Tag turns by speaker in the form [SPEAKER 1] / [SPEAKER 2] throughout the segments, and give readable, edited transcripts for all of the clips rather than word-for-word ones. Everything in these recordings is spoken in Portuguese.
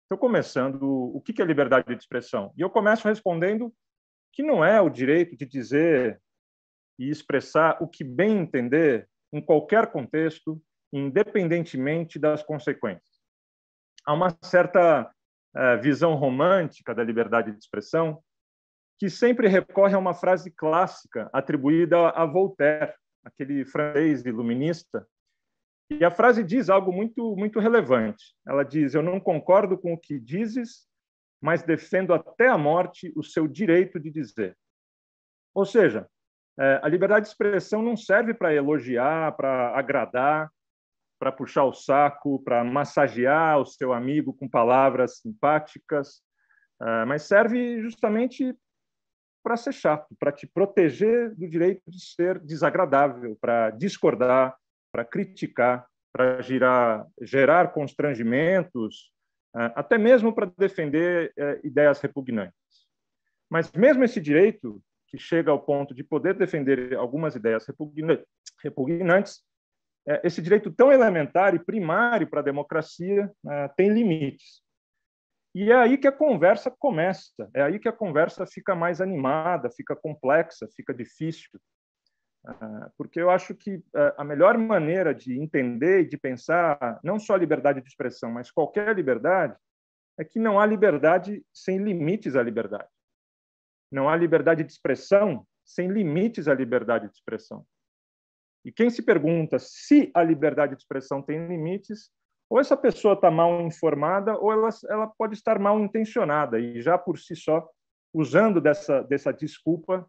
[SPEAKER 1] Estou começando o que é liberdade de expressão. E eu começo respondendo que não é o direito de dizer e expressar o que bem entender em qualquer contexto, independentemente das consequências. Há uma certa visão romântica da liberdade de expressão que sempre recorre a uma frase clássica atribuída a Voltaire, aquele francês iluminista. E a frase diz algo muito relevante. Ela diz: eu não concordo com o que dizes, mas defendo até a morte o seu direito de dizer. Ou seja, a liberdade de expressão não serve para elogiar, para agradar, para puxar o saco, para massagear o seu amigo com palavras simpáticas, mas serve justamente para ser chato, para te proteger do direito de ser desagradável, para discordar, para criticar, para gerar constrangimentos, até mesmo para defender ideias repugnantes. Mas mesmo esse direito, que chega ao ponto de poder defender algumas ideias repugnantes, esse direito tão elementar e primário para a democracia tem limites. E é aí que a conversa começa, é aí que a conversa fica mais animada, fica complexa, fica difícil. Porque eu acho que a melhor maneira de entender e de pensar não só a liberdade de expressão, mas qualquer liberdade, é que não há liberdade sem limites à liberdade. Não há liberdade de expressão sem limites à liberdade de expressão. E quem se pergunta se a liberdade de expressão tem limites, ou essa pessoa está mal informada, ou ela pode estar mal intencionada, e já por si só, usando dessa desculpa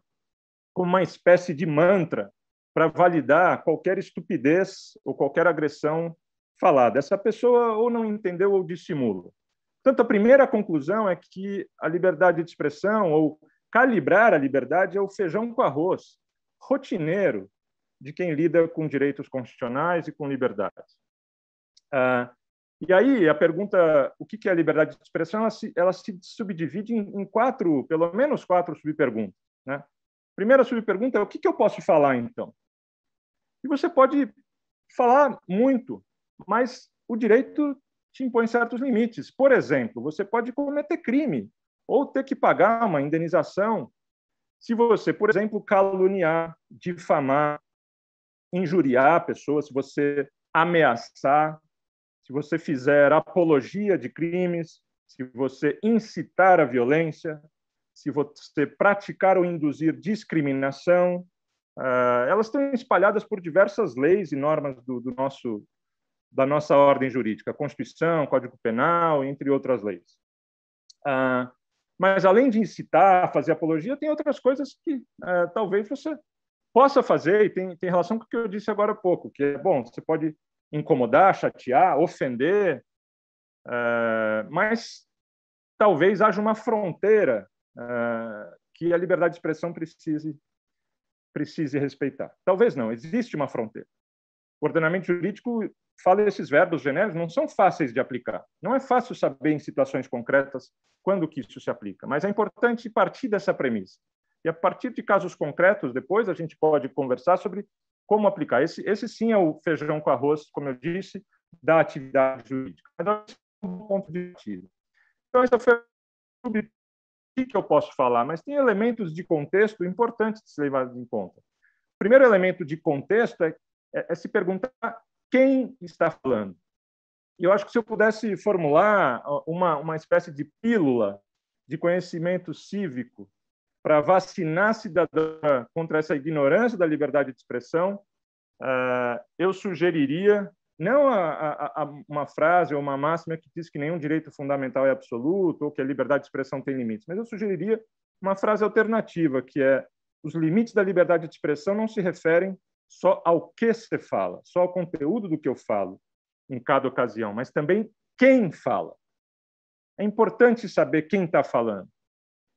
[SPEAKER 1] como uma espécie de mantra para validar qualquer estupidez ou qualquer agressão falada. Essa pessoa ou não entendeu ou dissimula. Portanto, a primeira conclusão é que a liberdade de expressão, ou calibrar a liberdade, é o feijão com arroz, rotineiro, de quem lida com direitos constitucionais e com liberdades. E aí, a pergunta, o que é a liberdade de expressão, ela se subdivide em pelo menos quatro subperguntas, né? Primeira subpergunta é: o que eu posso falar, então? E você pode falar muito, mas o direito te impõe certos limites. Por exemplo, você pode cometer crime ou ter que pagar uma indenização se você, por exemplo, caluniar, difamar, injuriar a pessoa, se você ameaçar, se você fizer apologia de crimes, se você incitar a violência, se você praticar ou induzir discriminação. Elas estão espalhadas por diversas leis e normas da nossa ordem jurídica, Constituição, Código Penal, entre outras leis. Mas, além de incitar, fazer apologia, tem outras coisas que talvez você possa fazer, e tem relação com o que eu disse agora há pouco, que é, bom, você pode incomodar, chatear, ofender, mas talvez haja uma fronteira que a liberdade de expressão precise respeitar. Talvez não, existe uma fronteira. O ordenamento jurídico fala esses verbos genéricos, não são fáceis de aplicar. Não é fácil saber em situações concretas quando que isso se aplica, mas é importante partir dessa premissa. E a partir de casos concretos, depois a gente pode conversar sobre como aplicar. Esse sim é o feijão com arroz, como eu disse, da atividade jurídica. Mas é um ponto de partida. Então, essa foi sobre o que eu posso falar, mas tem elementos de contexto importantes de se levar em conta. O primeiro elemento de contexto é se perguntar quem está falando. E eu acho que se eu pudesse formular uma espécie de pílula de conhecimento cívico para vacinar a cidadã contra essa ignorância da liberdade de expressão, eu sugeriria não uma frase ou uma máxima que diz que nenhum direito fundamental é absoluto ou que a liberdade de expressão tem limites, mas eu sugeriria uma frase alternativa, que é: os limites da liberdade de expressão não se referem só ao que se fala, só ao conteúdo do que eu falo em cada ocasião, mas também quem fala. É importante saber quem está falando.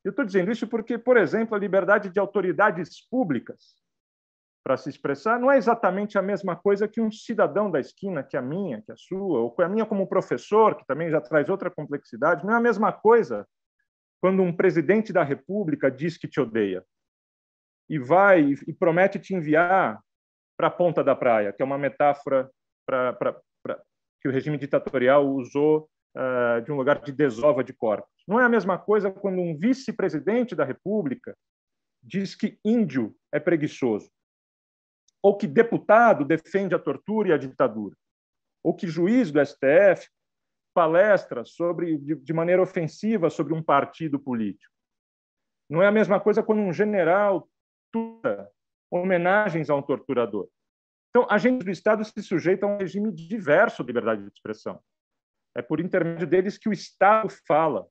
[SPEAKER 1] Eu estou dizendo isso porque, por exemplo, a liberdade de autoridades públicas para se expressar não é exatamente a mesma coisa que um cidadão da esquina, que a minha, que a sua, ou que a minha como professor, que também já traz outra complexidade. Não é a mesma coisa quando um presidente da República diz que te odeia e vai e promete te enviar para a ponta da praia, que é uma metáfora que o regime ditatorial usou de um lugar de desova de corpos. Não é a mesma coisa quando um vice-presidente da República diz que índio é preguiçoso, ou que deputado defende a tortura e a ditadura, ou que juiz do STF palestra de maneira ofensiva sobre um partido político. Não é a mesma coisa quando um general tortura homenagens a um torturador. Então, agentes do Estado se sujeitam a um regime diverso de liberdade de expressão. É por intermédio deles que o Estado fala.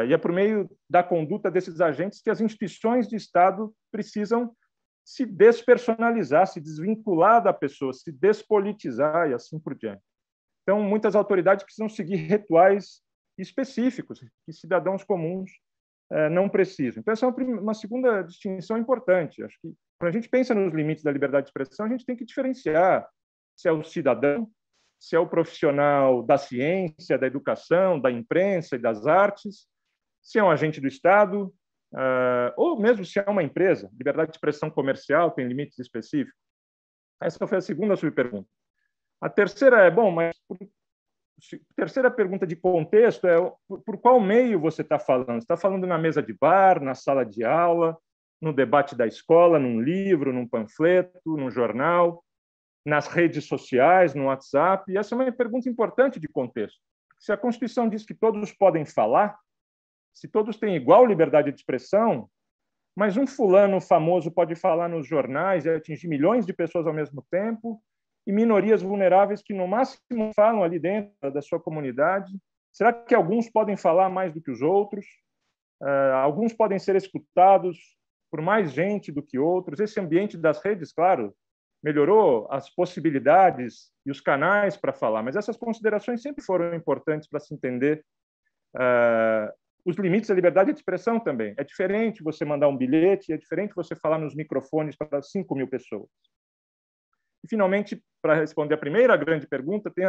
[SPEAKER 1] E é por meio da conduta desses agentes que as instituições de Estado precisam se despersonalizar, se desvincular da pessoa, se despolitizar e assim por diante. Então, muitas autoridades precisam seguir rituais específicos que cidadãos comuns não precisam. Então, essa é uma segunda distinção importante. Acho que, quando a gente pensa nos limites da liberdade de expressão, a gente tem que diferenciar se é o cidadão, se é o profissional da ciência, da educação, da imprensa e das artes, se é um agente do Estado, ou mesmo se é uma empresa. Liberdade de expressão comercial tem limites específicos. Essa foi a segunda subpergunta. A terceira terceira pergunta de contexto é por qual meio você está falando? Você está falando na mesa de bar, na sala de aula, no debate da escola, num livro, num panfleto, num jornal, nas redes sociais, no WhatsApp? E essa é uma pergunta importante de contexto. Se a Constituição diz que todos podem falar, se todos têm igual liberdade de expressão, mas um fulano famoso pode falar nos jornais e atingir milhões de pessoas ao mesmo tempo, e minorias vulneráveis que, no máximo, falam ali dentro da sua comunidade. Será que alguns podem falar mais do que os outros? Alguns podem ser escutados por mais gente do que outros. Esse ambiente das redes, claro, melhorou as possibilidades e os canais para falar, mas essas considerações sempre foram importantes para se entender os limites da liberdade de expressão também. É diferente você mandar um bilhete, é diferente você falar nos microfones para 5.000 pessoas. E, finalmente, para responder a primeira grande pergunta, tem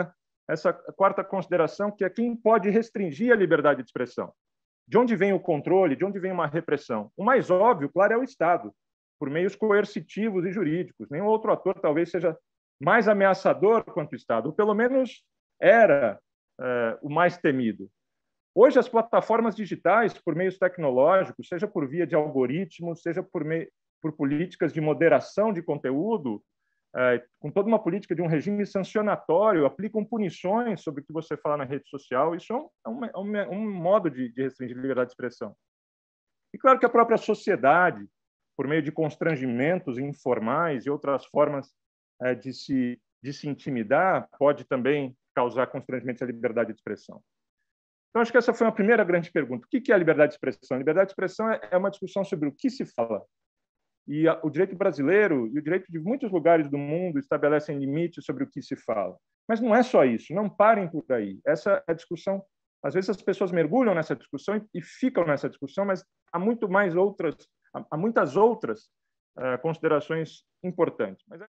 [SPEAKER 1] essa quarta consideração, que é quem pode restringir a liberdade de expressão. De onde vem o controle? De onde vem uma repressão? O mais óbvio, claro, é o Estado, por meios coercitivos e jurídicos. Nenhum outro ator talvez seja mais ameaçador quanto o Estado, ou pelo menos era o mais temido. Hoje, as plataformas digitais, por meios tecnológicos, seja por via de algoritmos, seja por políticas de moderação de conteúdo, com toda uma política de um regime sancionatório, aplicam punições sobre o que você fala na rede social. Isso é um modo de restringir a liberdade de expressão. E claro que a própria sociedade, por meio de constrangimentos informais e outras formas de se intimidar, pode também causar constrangimentos à liberdade de expressão. Então, acho que essa foi a primeira grande pergunta. O que é a liberdade de expressão? A liberdade de expressão é uma discussão sobre o que se fala. E o direito brasileiro e o direito de muitos lugares do mundo estabelecem limites sobre o que se fala. Mas não é só isso, não parem por aí. Essa é a discussão. Às vezes as pessoas mergulham nessa discussão e ficam nessa discussão, mas há muitas outras considerações importantes. Mas